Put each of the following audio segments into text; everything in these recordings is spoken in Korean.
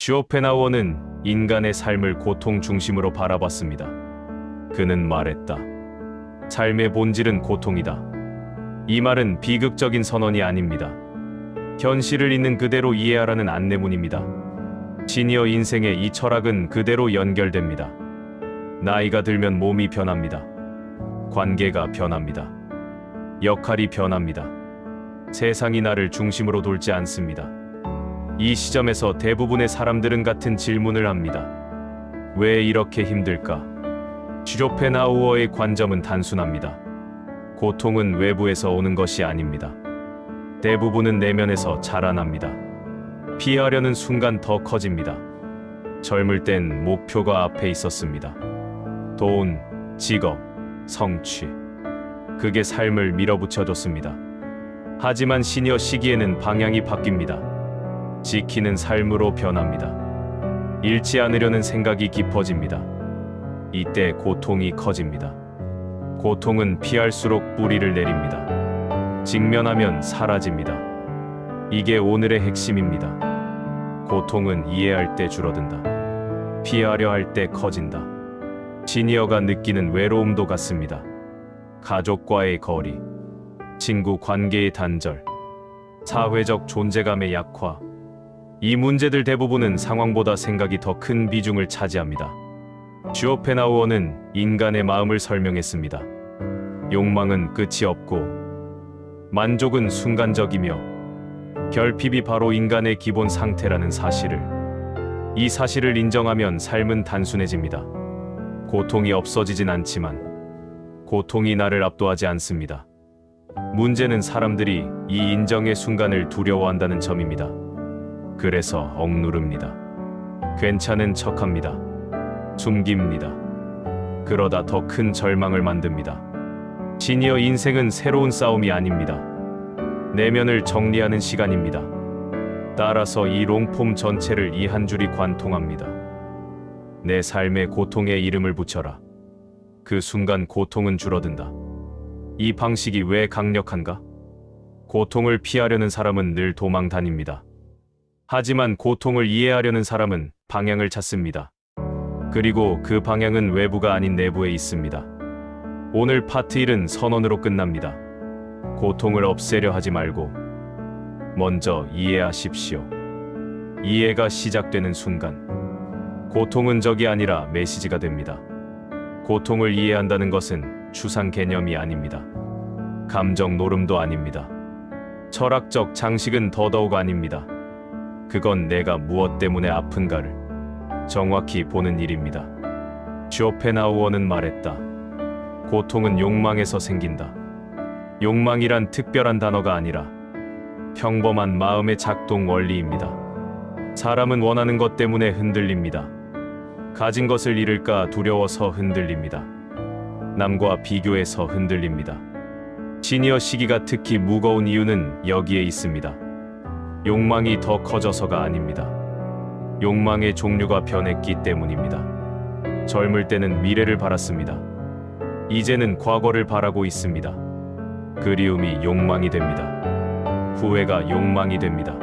쇼펜하우어는 인간의 삶을 고통 중심으로 바라봤습니다. 그는 말했다. 삶의 본질은 고통이다. 이 말은 비극적인 선언이 아닙니다. 현실을 있는 그대로 이해하라는 안내문입니다. 시니어 인생의 이 철학은 그대로 연결됩니다. 나이가 들면 몸이 변합니다. 관계가 변합니다. 역할이 변합니다. 세상이 나를 중심으로 돌지 않습니다. 이 시점에서 대부분의 사람들은 같은 질문을 합니다. 왜 이렇게 힘들까? 쇼펜하우어의 관점은 단순합니다. 고통은 외부에서 오는 것이 아닙니다. 대부분은 내면에서 자라납니다. 피하려는 순간 더 커집니다. 젊을 땐 목표가 앞에 있었습니다. 돈, 직업, 성취. 그게 삶을 밀어붙여줬습니다. 하지만 시니어 시기에는 방향이 바뀝니다. 지키는 삶으로 변합니다. 잃지 않으려는 생각이 깊어집니다. 이때 고통이 커집니다. 고통은 피할수록 뿌리를 내립니다. 직면하면 사라집니다. 이게 오늘의 핵심입니다. 고통은 이해할 때 줄어든다. 피하려 할 때 커진다. 시니어가 느끼는 외로움도 같습니다. 가족과의 거리, 친구 관계의 단절, 사회적 존재감의 약화. 이 문제들 대부분은 상황보다 생각이 더 큰 비중을 차지합니다. 쇼펜하우어는 인간의 마음을 설명했습니다. 욕망은 끝이 없고 만족은 순간적이며 결핍이 바로 인간의 기본 상태라는 사실을, 이 사실을 인정하면 삶은 단순해집니다. 고통이 없어지진 않지만 고통이 나를 압도하지 않습니다. 문제는 사람들이 이 인정의 순간을 두려워한다는 점입니다. 그래서 억누릅니다. 괜찮은 척합니다. 숨깁니다. 그러다 더 큰 절망을 만듭니다. 시니어 인생은 새로운 싸움이 아닙니다. 내면을 정리하는 시간입니다. 따라서 이 롱폼 전체를 이 한 줄이 관통합니다. 내 삶에 고통의 이름을 붙여라. 그 순간 고통은 줄어든다. 이 방식이 왜 강력한가? 고통을 피하려는 사람은 늘 도망 다닙니다. 하지만 고통을 이해하려는 사람은 방향을 찾습니다. 그리고 그 방향은 외부가 아닌 내부에 있습니다. 오늘 파트 1은 선언으로 끝납니다. 고통을 없애려 하지 말고 먼저 이해하십시오. 이해가 시작되는 순간 고통은 적이 아니라 메시지가 됩니다. 고통을 이해한다는 것은 추상 개념이 아닙니다. 감정 노름도 아닙니다. 철학적 장식은 더더욱 아닙니다. 그건 내가 무엇 때문에 아픈가를 정확히 보는 일입니다. 쇼펜하우어는 말했다. 고통은 욕망에서 생긴다. 욕망이란 특별한 단어가 아니라 평범한 마음의 작동 원리입니다. 사람은 원하는 것 때문에 흔들립니다. 가진 것을 잃을까 두려워서 흔들립니다. 남과 비교해서 흔들립니다. 시니어 시기가 특히 무거운 이유는 여기에 있습니다. 욕망이 더 커져서가 아닙니다. 욕망의 종류가 변했기 때문입니다. 젊을 때는 미래를 바랐습니다. 이제는 과거를 바라고 있습니다. 그리움이 욕망이 됩니다. 후회가 욕망이 됩니다.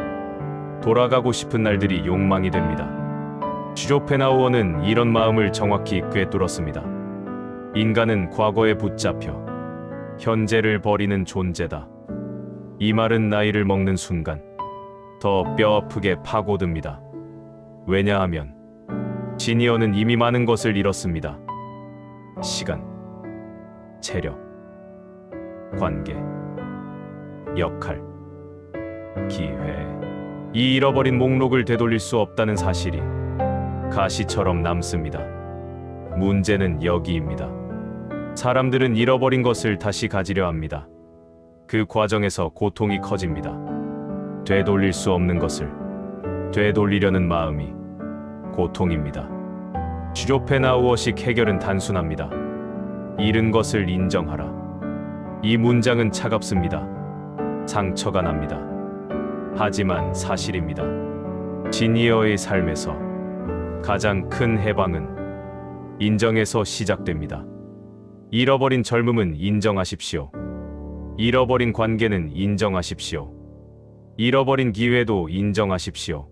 돌아가고 싶은 날들이 욕망이 됩니다. 쇼펜하우어는 이런 마음을 정확히 꿰뚫었습니다. 인간은 과거에 붙잡혀 현재를 버리는 존재다. 이 말은 나이를 먹는 순간 더 뼈아프게 파고듭니다. 왜냐하면 시니어는 이미 많은 것을 잃었습니다. 시간, 체력, 관계, 역할, 기회. 이 잃어버린 목록을 되돌릴 수 없다는 사실이 가시처럼 남습니다. 문제는 여기입니다. 사람들은 잃어버린 것을 다시 가지려 합니다. 그 과정에서 고통이 커집니다. 되돌릴 수 없는 것을 되돌리려는 마음이 고통입니다. 쇼펜하우어식 해결은 단순합니다. 잃은 것을 인정하라. 이 문장은 차갑습니다. 상처가 납니다. 하지만 사실입니다. 시니어의 삶에서 가장 큰 해방은 인정에서 시작됩니다. 잃어버린 젊음은 인정하십시오. 잃어버린 관계는 인정하십시오. 잃어버린 기회도 인정하십시오.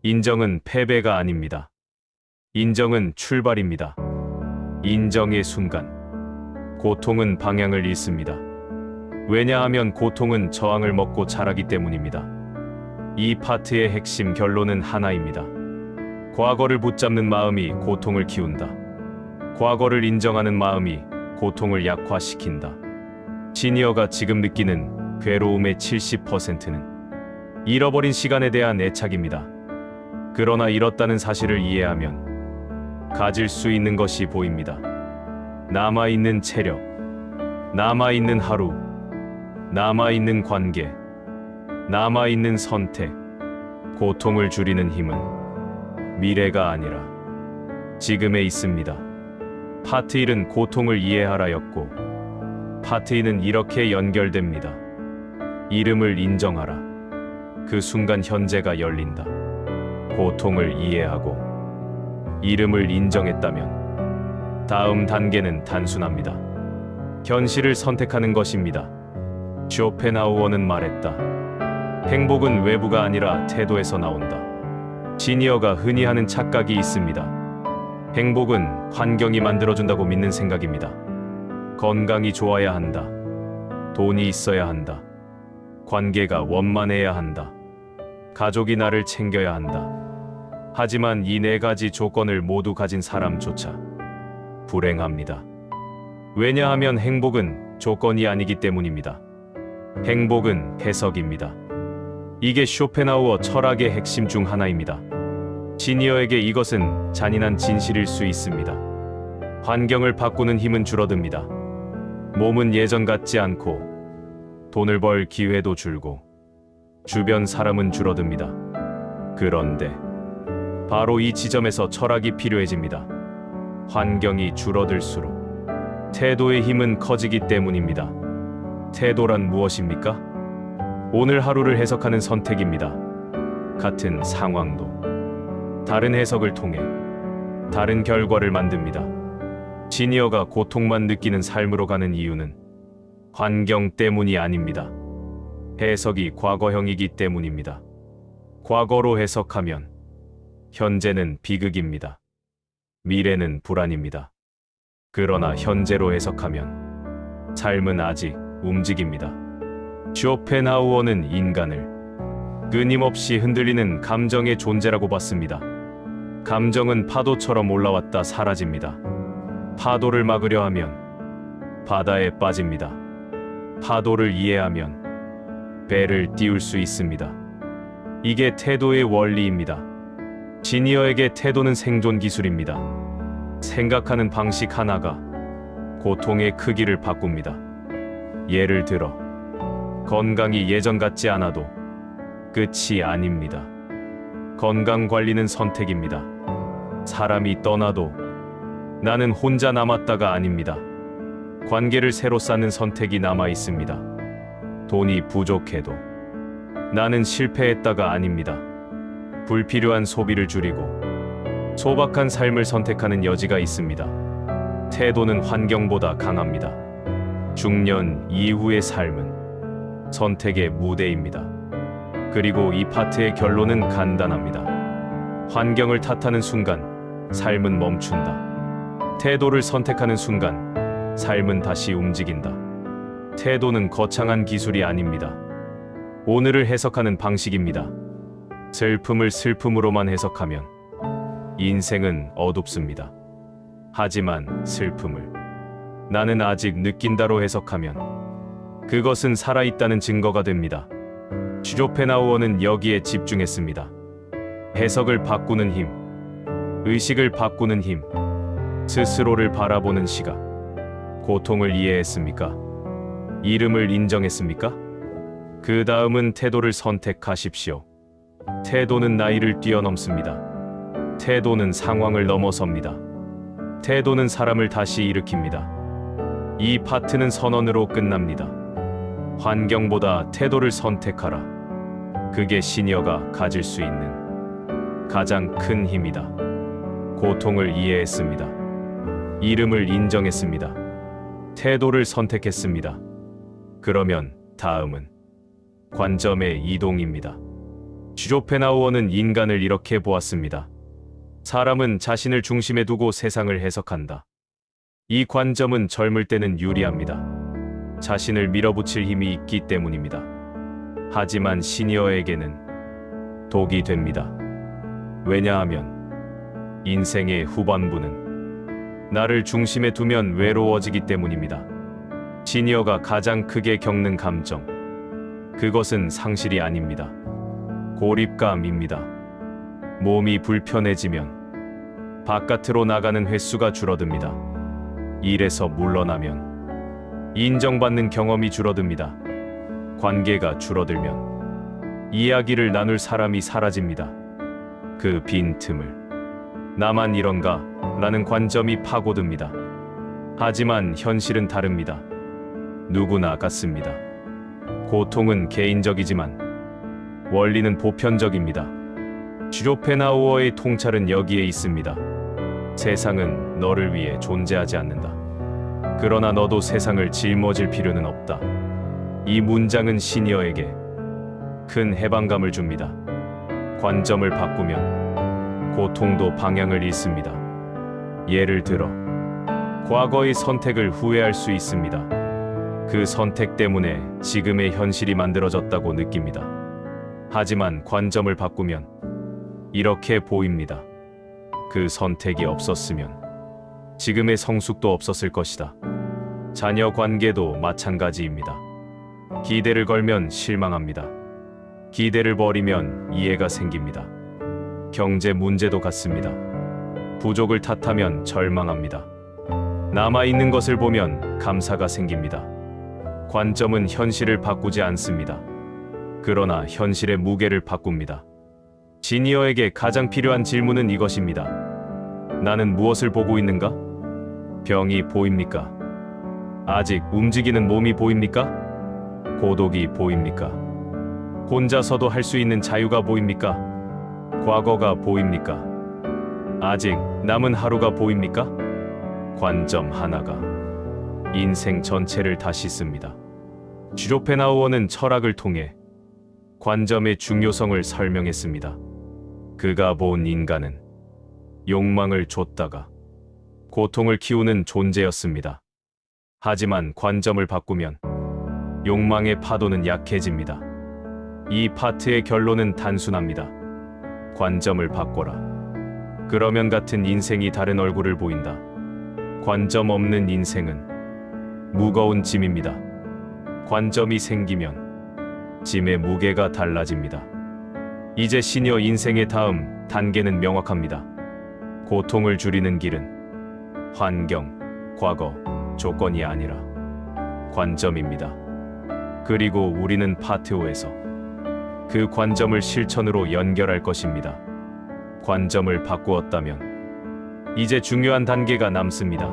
인정은 패배가 아닙니다. 인정은 출발입니다. 인정의 순간, 고통은 방향을 잃습니다. 왜냐하면 고통은 저항을 먹고 자라기 때문입니다. 이 파트의 핵심 결론은 하나입니다. 과거를 붙잡는 마음이 고통을 키운다. 과거를 인정하는 마음이 고통을 약화시킨다. 시니어가 지금 느끼는 괴로움의 70%는 잃어버린 시간에 대한 애착입니다. 그러나 잃었다는 사실을 이해하면 가질 수 있는 것이 보입니다. 남아있는 체력, 남아있는 하루, 남아있는 관계, 남아있는 선택. 고통을 줄이는 힘은 미래가 아니라 지금에 있습니다. 파트 1은 고통을 이해하라였고, 파트 2는 이렇게 연결됩니다. 이름을 인정하라. 그 순간 현재가 열린다. 고통을 이해하고 이름을 인정했다면 다음 단계는 단순합니다. 현실을 선택하는 것입니다. 쇼펜하우어는 말했다. 행복은 외부가 아니라 태도에서 나온다. 시니어가 흔히 하는 착각이 있습니다. 행복은 환경이 만들어준다고 믿는 생각입니다. 건강이 좋아야 한다. 돈이 있어야 한다. 관계가 원만해야 한다. 가족이 나를 챙겨야 한다. 하지만 이 네 가지 조건을 모두 가진 사람조차 불행합니다. 왜냐하면 행복은 조건이 아니기 때문입니다. 행복은 해석입니다. 이게 쇼펜하우어 철학의 핵심 중 하나입니다. 시니어에게 이것은 잔인한 진실일 수 있습니다. 환경을 바꾸는 힘은 줄어듭니다. 몸은 예전 같지 않고 돈을 벌 기회도 줄고 주변 사람은 줄어듭니다. 그런데 바로 이 지점에서 철학이 필요해집니다. 환경이 줄어들수록 태도의 힘은 커지기 때문입니다. 태도란 무엇입니까? 오늘 하루를 해석하는 선택입니다. 같은 상황도 다른 해석을 통해 다른 결과를 만듭니다. 시니어가 고통만 느끼는 삶으로 가는 이유는 환경 때문이 아닙니다. 해석이 과거형이기 때문입니다. 과거로 해석하면 현재는 비극입니다. 미래는 불안입니다. 그러나 현재로 해석하면 삶은 아직 움직입니다. 쇼펜하우어는 인간을 끊임없이 흔들리는 감정의 존재라고 봤습니다. 감정은 파도처럼 올라왔다 사라집니다. 파도를 막으려 하면 바다에 빠집니다. 파도를 이해하면 배를 띄울 수 있습니다. 이게 태도의 원리입니다. 시니어에게 태도는 생존 기술입니다. 생각하는 방식 하나가 고통의 크기를 바꿉니다. 예를 들어, 건강이 예전 같지 않아도 끝이 아닙니다. 건강 관리는 선택입니다. 사람이 떠나도 나는 혼자 남았다가 아닙니다. 관계를 새로 쌓는 선택이 남아 있습니다. 돈이 부족해도 나는 실패했다가 아닙니다. 불필요한 소비를 줄이고 소박한 삶을 선택하는 여지가 있습니다. 태도는 환경보다 강합니다. 중년 이후의 삶은 선택의 무대입니다. 그리고 이 파트의 결론은 간단합니다. 환경을 탓하는 순간 삶은 멈춘다. 태도를 선택하는 순간 삶은 다시 움직인다. 태도는 거창한 기술이 아닙니다. 오늘을 해석하는 방식입니다. 슬픔을 슬픔으로만 해석하면 인생은 어둡습니다. 하지만 슬픔을 나는 아직 느낀다로 해석하면 그것은 살아있다는 증거가 됩니다. 쇼펜하우어는 여기에 집중했습니다. 해석을 바꾸는 힘, 의식을 바꾸는 힘, 스스로를 바라보는 시각. 고통을 이해했습니까? 이름을 인정했습니까? 그 다음은 태도를 선택하십시오. 태도는 나이를 뛰어넘습니다. 태도는 상황을 넘어섭니다. 태도는 사람을 다시 일으킵니다. 이 파트는 선언으로 끝납니다. 환경보다 태도를 선택하라. 그게 시니어가 가질 수 있는 가장 큰 힘이다. 고통을 이해했습니다. 이름을 인정했습니다. 태도를 선택했습니다. 그러면 다음은 관점의 이동입니다. 쇼펜하우어는 인간을 이렇게 보았습니다. 사람은 자신을 중심에 두고 세상을 해석한다. 이 관점은 젊을 때는 유리합니다. 자신을 밀어붙일 힘이 있기 때문입니다. 하지만 시니어에게는 독이 됩니다. 왜냐하면 인생의 후반부는 나를 중심에 두면 외로워지기 때문입니다. 시니어가 가장 크게 겪는 감정, 그것은 상실이 아닙니다. 고립감입니다. 몸이 불편해지면 바깥으로 나가는 횟수가 줄어듭니다. 일에서 물러나면 인정받는 경험이 줄어듭니다. 관계가 줄어들면 이야기를 나눌 사람이 사라집니다. 그 빈틈을 나만 이런가? 라는 관점이 파고듭니다. 하지만 현실은 다릅니다. 누구나 같습니다. 고통은 개인적이지만 원리는 보편적입니다. 쇼펜하우어의 통찰은 여기에 있습니다. 세상은 너를 위해 존재하지 않는다. 그러나 너도 세상을 짊어질 필요는 없다. 이 문장은 시니어에게 큰 해방감을 줍니다. 관점을 바꾸면 고통도 방향을 잃습니다. 예를 들어 과거의 선택을 후회할 수 있습니다. 그 선택 때문에 지금의 현실이 만들어졌다고 느낍니다. 하지만 관점을 바꾸면 이렇게 보입니다. 그 선택이 없었으면 지금의 성숙도 없었을 것이다. 자녀 관계도 마찬가지입니다. 기대를 걸면 실망합니다. 기대를 버리면 이해가 생깁니다. 경제 문제도 같습니다. 부족을 탓하면 절망합니다. 남아있는 것을 보면 감사가 생깁니다. 관점은 현실을 바꾸지 않습니다. 그러나 현실의 무게를 바꿉니다. 시니어에게 가장 필요한 질문은 이것입니다. 나는 무엇을 보고 있는가? 병이 보입니까? 아직 움직이는 몸이 보입니까? 고독이 보입니까? 혼자서도 할 수 있는 자유가 보입니까? 과거가 보입니까? 아직 남은 하루가 보입니까? 관점 하나가 인생 전체를 다시 씁니다. 쇼펜하우어는 철학을 통해 관점의 중요성을 설명했습니다. 그가 본 인간은 욕망을 줬다가 고통을 키우는 존재였습니다. 하지만 관점을 바꾸면 욕망의 파도는 약해집니다. 이 파트의 결론은 단순합니다. 관점을 바꿔라. 그러면 같은 인생이 다른 얼굴을 보인다. 관점 없는 인생은 무거운 짐입니다. 관점이 생기면 짐의 무게가 달라집니다. 이제 시니어 인생의 다음 단계는 명확합니다. 고통을 줄이는 길은 환경, 과거, 조건이 아니라 관점입니다. 그리고 우리는 파트 5에서 그 관점을 실천으로 연결할 것입니다. 관점을 바꾸었다면 이제 중요한 단계가 남습니다.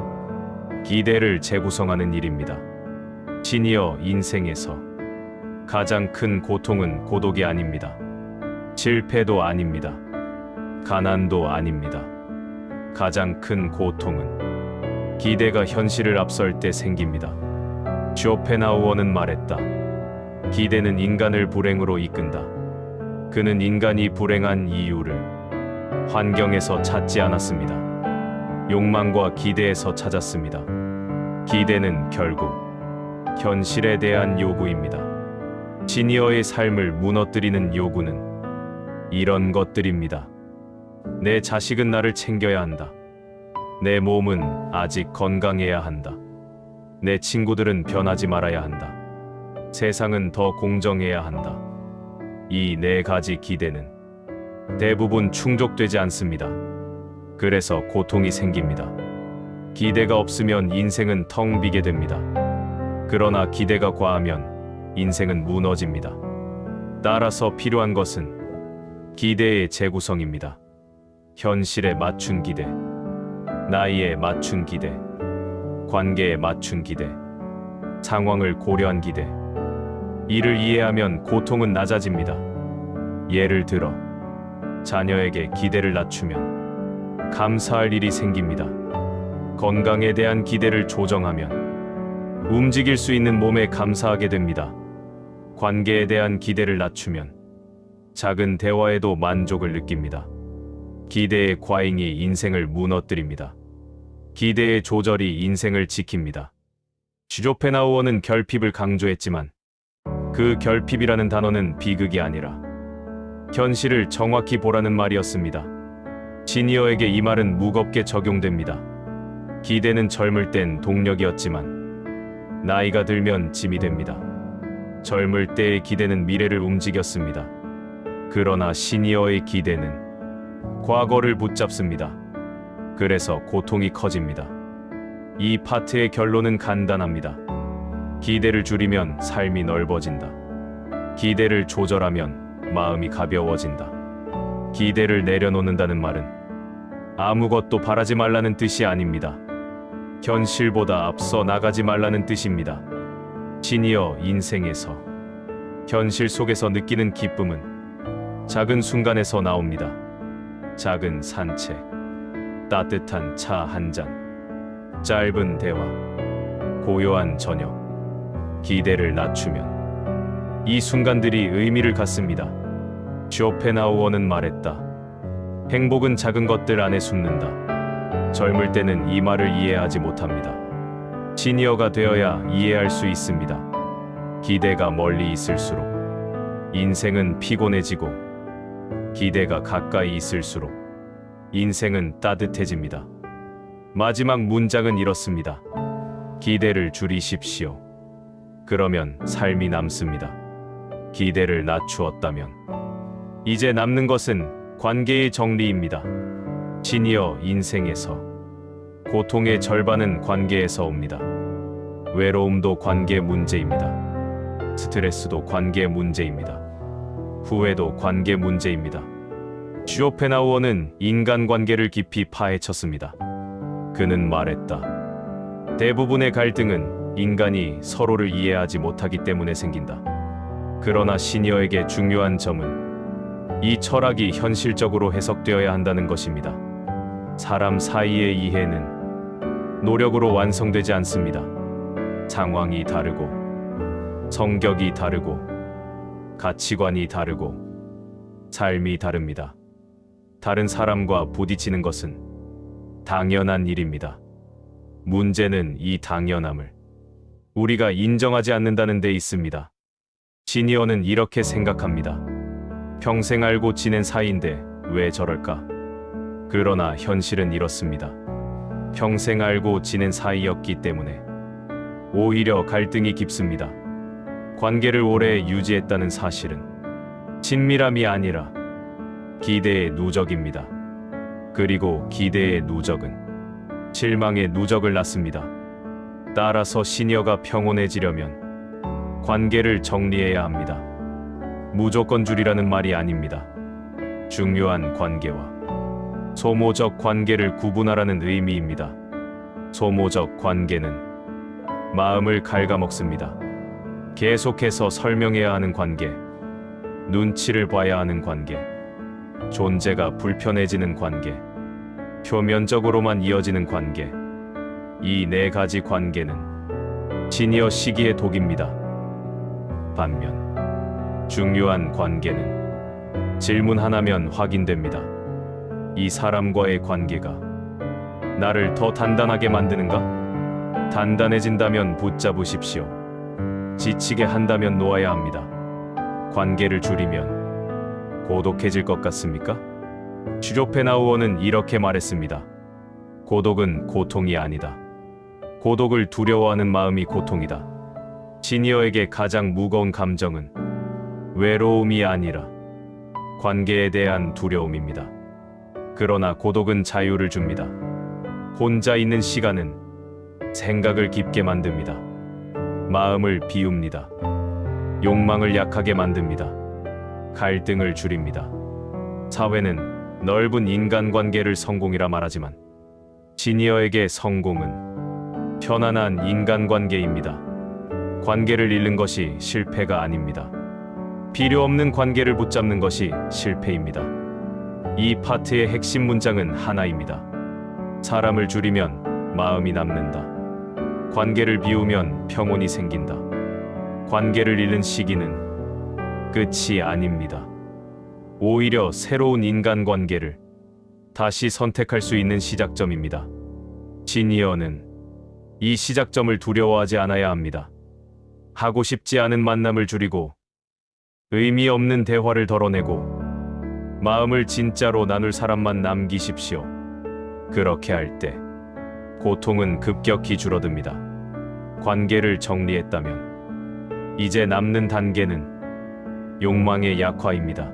기대를 재구성하는 일입니다. 시니어 인생에서 가장 큰 고통은 고독이 아닙니다. 실패도 아닙니다. 가난도 아닙니다. 가장 큰 고통은 기대가 현실을 앞설 때 생깁니다. 쇼펜하우어는 말했다. 기대는 인간을 불행으로 이끈다. 그는 인간이 불행한 이유를 환경에서 찾지 않았습니다. 욕망과 기대에서 찾았습니다. 기대는 결국 현실에 대한 요구입니다. 시니어의 삶을 무너뜨리는 요구는 이런 것들입니다. 내 자식은 나를 챙겨야 한다. 내 몸은 아직 건강해야 한다. 내 친구들은 변하지 말아야 한다. 세상은 더 공정해야 한다. 이 네 가지 기대는 대부분 충족되지 않습니다. 그래서 고통이 생깁니다. 기대가 없으면 인생은 텅 비게 됩니다. 그러나 기대가 과하면 인생은 무너집니다. 따라서 필요한 것은 기대의 재구성입니다. 현실에 맞춘 기대, 나이에 맞춘 기대, 관계에 맞춘 기대, 상황을 고려한 기대. 이를 이해하면 고통은 낮아집니다. 예를 들어 자녀에게 기대를 낮추면 감사할 일이 생깁니다. 건강에 대한 기대를 조정하면 움직일 수 있는 몸에 감사하게 됩니다. 관계에 대한 기대를 낮추면 작은 대화에도 만족을 느낍니다. 기대의 과잉이 인생을 무너뜨립니다. 기대의 조절이 인생을 지킵니다. 쇼펜하우어는 결핍을 강조했지만 그 결핍이라는 단어는 비극이 아니라 현실을 정확히 보라는 말이었습니다. 시니어에게 이 말은 무겁게 적용됩니다. 기대는 젊을 땐 동력이었지만 나이가 들면 짐이 됩니다. 젊을 때의 기대는 미래를 움직였습니다. 그러나 시니어의 기대는 과거를 붙잡습니다. 그래서 고통이 커집니다. 이 파트의 결론은 간단합니다. 기대를 줄이면 삶이 넓어진다. 기대를 조절하면 마음이 가벼워진다. 기대를 내려놓는다는 말은 아무것도 바라지 말라는 뜻이 아닙니다. 현실보다 앞서 나가지 말라는 뜻입니다. 시니어 인생에서 현실 속에서 느끼는 기쁨은 작은 순간에서 나옵니다. 작은 산책, 따뜻한 차 한 잔, 짧은 대화, 고요한 저녁. 기대를 낮추면 이 순간들이 의미를 갖습니다. 쇼펜하우어는 말했다. 행복은 작은 것들 안에 숨는다. 젊을 때는 이 말을 이해하지 못합니다. 시니어가 되어야 이해할 수 있습니다. 기대가 멀리 있을수록 인생은 피곤해지고 기대가 가까이 있을수록 인생은 따뜻해집니다. 마지막 문장은 이렇습니다. 기대를 줄이십시오. 그러면 삶이 남습니다. 기대를 낮추었다면 이제 남는 것은 관계의 정리입니다. 시니어 인생에서 고통의 절반은 관계에서 옵니다. 외로움도 관계 문제입니다. 스트레스도 관계 문제입니다. 후회도 관계 문제입니다. 쇼펜하우어는 인간관계를 깊이 파헤쳤습니다. 그는 말했다. 대부분의 갈등은 인간이 서로를 이해하지 못하기 때문에 생긴다. 그러나 시니어에게 중요한 점은 이 철학이 현실적으로 해석되어야 한다는 것입니다. 사람 사이의 이해는 노력으로 완성되지 않습니다. 상황이 다르고 성격이 다르고 가치관이 다르고 삶이 다릅니다. 다른 사람과 부딪히는 것은 당연한 일입니다. 문제는 이 당연함을 우리가 인정하지 않는다는 데 있습니다. 시니어는 이렇게 생각합니다. 평생 알고 지낸 사이인데 왜 저럴까? 그러나 현실은 이렇습니다. 평생 알고 지낸 사이였기 때문에 오히려 갈등이 깊습니다. 관계를 오래 유지했다는 사실은 친밀함이 아니라 기대의 누적입니다. 그리고 기대의 누적은 실망의 누적을 낳습니다. 따라서 시니어가 평온해지려면 관계를 정리해야 합니다. 무조건 줄이라는 말이 아닙니다. 중요한 관계와 소모적 관계를 구분하라는 의미입니다. 소모적 관계는 마음을 갉아먹습니다. 계속해서 설명해야 하는 관계, 눈치를 봐야 하는 관계, 존재가 불편해지는 관계, 표면적으로만 이어지는 관계. 이 네 가지 관계는 시니어 시기의 독입니다. 반면 중요한 관계는 질문 하나면 확인됩니다. 이 사람과의 관계가 나를 더 단단하게 만드는가? 단단해진다면 붙잡으십시오. 지치게 한다면 놓아야 합니다. 관계를 줄이면 고독해질 것 같습니까? 쇼펜하우어는 이렇게 말했습니다. 고독은 고통이 아니다. 고독을 두려워하는 마음이 고통이다. 시니어에게 가장 무거운 감정은 외로움이 아니라 관계에 대한 두려움입니다. 그러나 고독은 자유를 줍니다. 혼자 있는 시간은 생각을 깊게 만듭니다. 마음을 비웁니다. 욕망을 약하게 만듭니다. 갈등을 줄입니다. 사회는 넓은 인간관계를 성공이라 말하지만 시니어에게 성공은 편안한 인간관계입니다. 관계를 잃는 것이 실패가 아닙니다. 필요 없는 관계를 붙잡는 것이 실패입니다. 이 파트의 핵심 문장은 하나입니다. 사람을 줄이면 마음이 남는다. 관계를 비우면 평온이 생긴다. 관계를 잃는 시기는 끝이 아닙니다. 오히려 새로운 인간관계를 다시 선택할 수 있는 시작점입니다. 시니어는 이 시작점을 두려워하지 않아야 합니다. 하고 싶지 않은 만남을 줄이고 의미 없는 대화를 덜어내고 마음을 진짜로 나눌 사람만 남기십시오. 그렇게 할 때 고통은 급격히 줄어듭니다. 관계를 정리했다면 이제 남는 단계는 욕망의 약화입니다.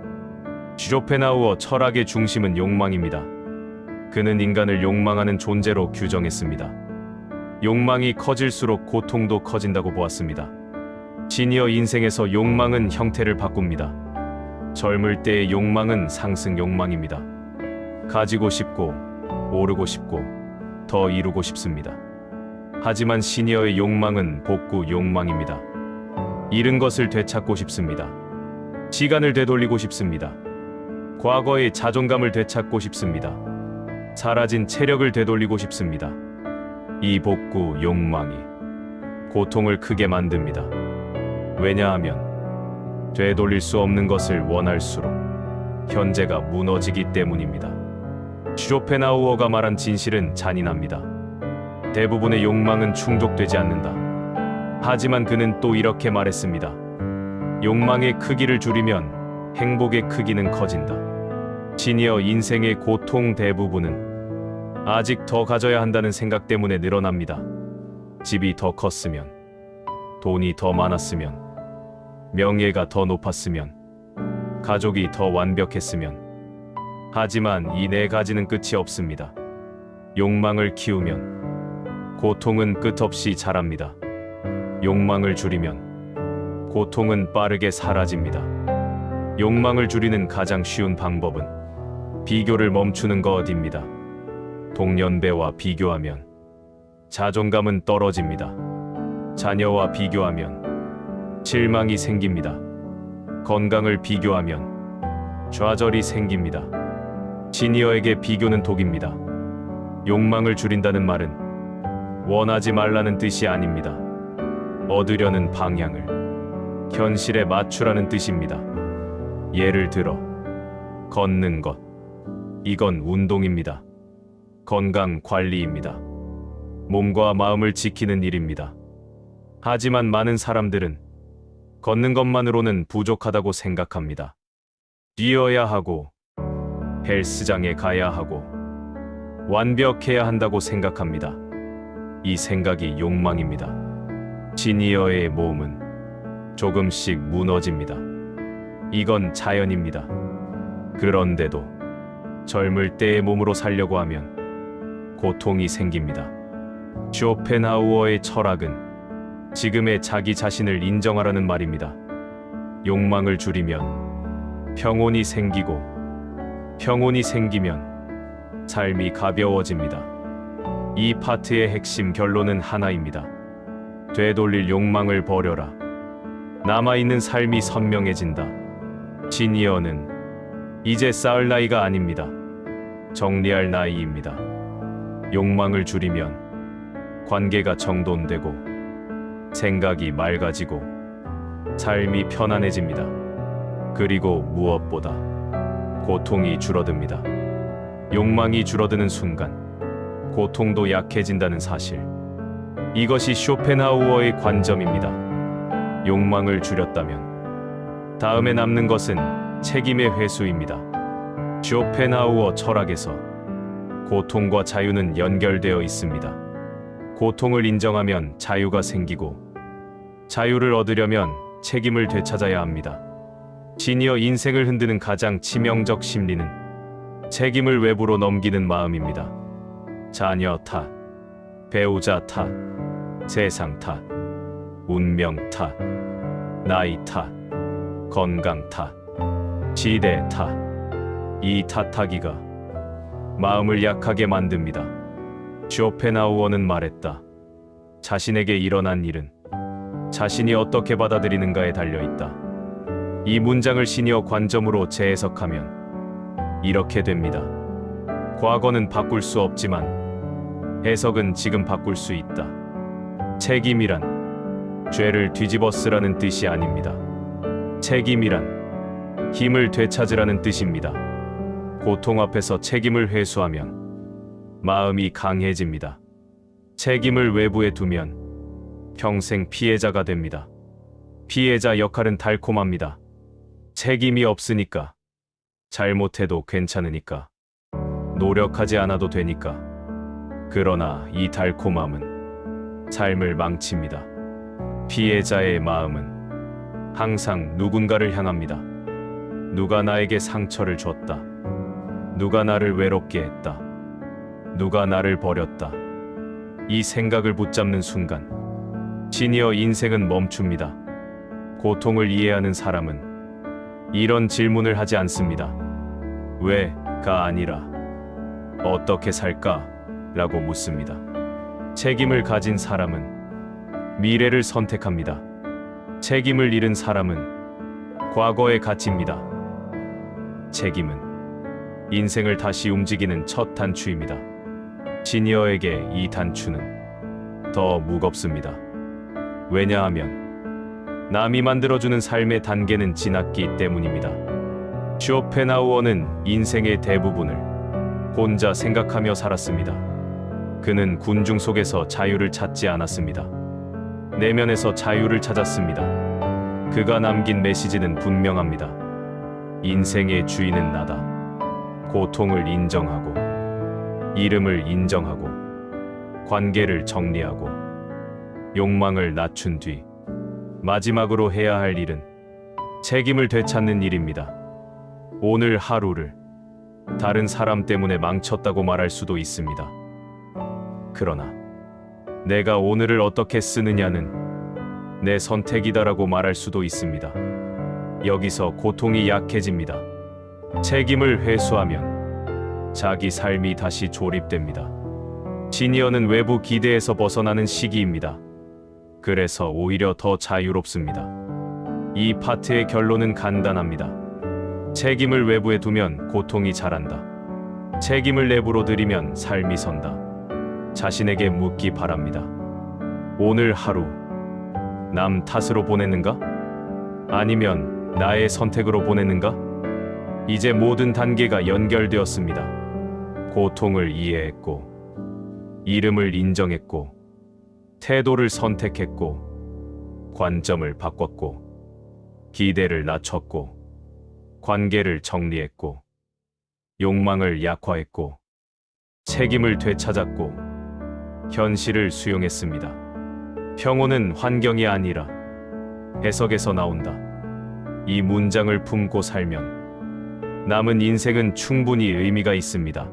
쇼펜하우어 철학의 중심은 욕망입니다. 그는 인간을 욕망하는 존재로 규정했습니다. 욕망이 커질수록 고통도 커진다고 보았습니다. 시니어 인생에서 욕망은 형태를 바꿉니다. 젊을 때의 욕망은 상승 욕망입니다. 가지고 싶고, 오르고 싶고, 더 이루고 싶습니다. 하지만 시니어의 욕망은 복구 욕망입니다. 잃은 것을 되찾고 싶습니다. 시간을 되돌리고 싶습니다. 과거의 자존감을 되찾고 싶습니다. 사라진 체력을 되돌리고 싶습니다. 이 복구 욕망이 고통을 크게 만듭니다. 왜냐하면 되돌릴 수 없는 것을 원할수록 현재가 무너지기 때문입니다. 쇼펜하우어가 말한 진실은 잔인합니다. 대부분의 욕망은 충족되지 않는다. 하지만 그는 또 이렇게 말했습니다. 욕망의 크기를 줄이면 행복의 크기는 커진다. 시니어 인생의 고통 대부분은 아직 더 가져야 한다는 생각 때문에 늘어납니다. 집이 더 컸으면, 돈이 더 많았으면, 명예가 더 높았으면, 가족이 더 완벽했으면. 하지만 이 네 가지는 끝이 없습니다. 욕망을 키우면 고통은 끝없이 자랍니다. 욕망을 줄이면 고통은 빠르게 사라집니다. 욕망을 줄이는 가장 쉬운 방법은 비교를 멈추는 것입니다. 동년배와 비교하면 자존감은 떨어집니다. 자녀와 비교하면 실망이 생깁니다. 건강을 비교하면 좌절이 생깁니다. 시니어에게 비교는 독입니다. 욕망을 줄인다는 말은 원하지 말라는 뜻이 아닙니다. 얻으려는 방향을 현실에 맞추라는 뜻입니다. 예를 들어 걷는 것, 이건 운동입니다. 건강 관리입니다. 몸과 마음을 지키는 일입니다. 하지만 많은 사람들은 걷는 것만으로는 부족하다고 생각합니다. 뛰어야 하고 헬스장에 가야 하고 완벽해야 한다고 생각합니다. 이 생각이 욕망입니다. 시니어의 몸은 조금씩 무너집니다. 이건 자연입니다. 그런데도 젊을 때의 몸으로 살려고 하면 고통이 생깁니다. 쇼펜하우어의 철학은 지금의 자기 자신을 인정하라는 말입니다. 욕망을 줄이면 평온이 생기고 평온이 생기면 삶이 가벼워집니다. 이 파트의 핵심 결론은 하나입니다. 되돌릴 욕망을 버려라. 남아있는 삶이 선명해진다. 시니어는 이제 쌓을 나이가 아닙니다. 정리할 나이입니다. 욕망을 줄이면 관계가 정돈되고 생각이 맑아지고 삶이 편안해집니다. 그리고 무엇보다 고통이 줄어듭니다. 욕망이 줄어드는 순간 고통도 약해진다는 사실. 이것이 쇼펜하우어의 관점입니다. 욕망을 줄였다면 다음에 남는 것은 책임의 회수입니다. 쇼펜하우어 철학에서 고통과 자유는 연결되어 있습니다. 고통을 인정하면 자유가 생기고 자유를 얻으려면 책임을 되찾아야 합니다. 시니어 인생을 흔드는 가장 치명적 심리는 책임을 외부로 넘기는 마음입니다. 자녀 탓, 배우자 탓, 세상 탓, 운명 탓, 나이 탓, 건강 탓, 시대 탓. 이 탓하기가 마음을 약하게 만듭니다. 쇼펜하우어는 말했다. 자신에게 일어난 일은 자신이 어떻게 받아들이는가에 달려있다. 이 문장을 시니어 관점으로 재해석하면 이렇게 됩니다. 과거는 바꿀 수 없지만 해석은 지금 바꿀 수 있다. 책임이란 죄를 뒤집어 쓰라는 뜻이 아닙니다. 책임이란 힘을 되찾으라는 뜻입니다. 고통 앞에서 책임을 회수하면 마음이 강해집니다. 책임을 외부에 두면 평생 피해자가 됩니다. 피해자 역할은 달콤합니다. 책임이 없으니까, 잘못해도 괜찮으니까, 노력하지 않아도 되니까. 그러나 이 달콤함은 삶을 망칩니다. 피해자의 마음은 항상 누군가를 향합니다. 누가 나에게 상처를 줬다. 누가 나를 외롭게 했다. 누가 나를 버렸다. 이 생각을 붙잡는 순간 시니어 인생은 멈춥니다. 고통을 이해하는 사람은 이런 질문을 하지 않습니다. 왜가 아니라 어떻게 살까? 라고 묻습니다. 책임을 가진 사람은 미래를 선택합니다. 책임을 잃은 사람은 과거에 갇힙니다. 책임은 인생을 다시 움직이는 첫 단추입니다. 시니어에게 이 단추는 더 무겁습니다. 왜냐하면 남이 만들어주는 삶의 단계는 지났기 때문입니다. 쇼펜하우어는 인생의 대부분을 혼자 생각하며 살았습니다. 그는 군중 속에서 자유를 찾지 않았습니다. 내면에서 자유를 찾았습니다. 그가 남긴 메시지는 분명합니다. 인생의 주인은 나다. 고통을 인정하고, 이름을 인정하고, 관계를 정리하고, 욕망을 낮춘 뒤 마지막으로 해야 할 일은 책임을 되찾는 일입니다. 오늘 하루를 다른 사람 때문에 망쳤다고 말할 수도 있습니다. 그러나 내가 오늘을 어떻게 쓰느냐는 내 선택이다라고 말할 수도 있습니다. 여기서 고통이 약해집니다. 책임을 회수하면 자기 삶이 다시 조립됩니다. 시니어는 외부 기대에서 벗어나는 시기입니다. 그래서 오히려 더 자유롭습니다. 이 파트의 결론은 간단합니다. 책임을 외부에 두면 고통이 자란다. 책임을 내부로 들이면 삶이 선다. 자신에게 묻기 바랍니다. 오늘 하루 남 탓으로 보냈는가? 아니면 나의 선택으로 보냈는가? 이제 모든 단계가 연결되었습니다. 고통을 이해했고, 이름을 인정했고, 태도를 선택했고, 관점을 바꿨고, 기대를 낮췄고, 관계를 정리했고, 욕망을 약화했고, 책임을 되찾았고, 현실을 수용했습니다. 평온은 환경이 아니라 해석에서 나온다. 이 문장을 품고 살면 남은 인생은 충분히 의미가 있습니다.